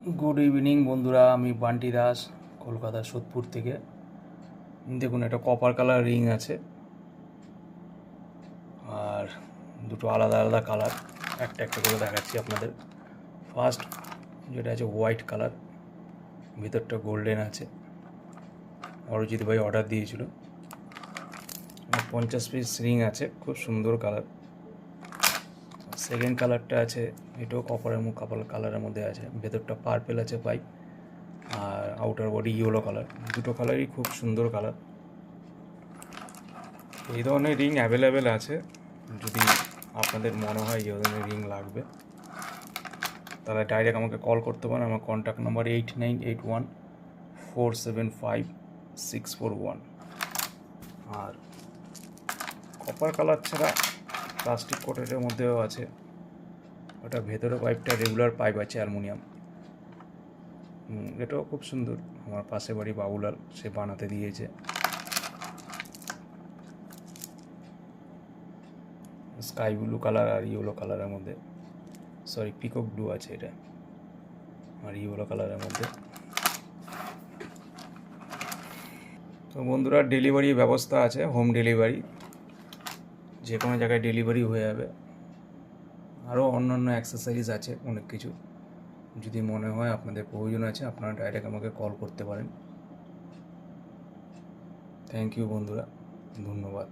Good evening বন্ধুরা, আমি বান্টি দাস, কলকাতা সোদপুর থেকে। দেখুন, একটা কপার কালার রিং আছে আর দুটো আলাদা আলাদা কালার। একটা একটা করে দেখাচ্ছি আপনাদের। ফার্স্ট যেটা আছে হোয়াইট কালার, ভিতরটা গোল্ডেন আছে। অরিজিৎ ভাই অর্ডার দিয়েছিল। 50 পিস রিং আছে, খুব সুন্দর কালার। সেকেন্ড কালারটা আছে, এটাও কপার কালারের মধ্যে আছে। ভেতরটা পার্পেল আছে পাইপ, আর আউটার বডি ইয়েলো কালার। দুটো কালারই খুব সুন্দর কালার। এই ধরনের রিং অ্যাভেলেবেল আছে। যদি আপনাদের মনে হয় এই ধরনের রিং লাগবে, তাহলে ডাইরেক্ট আমাকে কল করতে পারেন। আমার কন্ট্যাক্ট নাম্বার 8981475641। আর কপার কালার ছাড়া প্লাস্টিক কোটের মধ্যেও আছে। ওটা ভেতরে পাইপটা রেগুলার পাইপ আছে, অ্যালুমিনিয়াম। এটাও খুব সুন্দর। আমার পাশে বাড়ি বাবুলাল, সে বানাতে দিয়েছে। স্কাই ব্লু কালার আর ইয়েলো কালারের মধ্যে, সরি পিকক ব্লু আছে এটা, আর ইয়েলো কালারের মধ্যে। তো বন্ধুরা, ডেলিভারি ব্যবস্থা আছে, হোম ডেলিভারি, যে কোনো জায়গায় ডেলিভারি হয়ে যাবে। আরও অন্যান্য অ্যাক্সেসরিজ আছে অনেক কিছু। যদি মনে হয় আপনাদের প্রয়োজন আছে, আপনারা ডাইরেক্ট আমাকে কল করতে পারেন। থ্যাংক ইউ বন্ধুরা, ধন্যবাদ।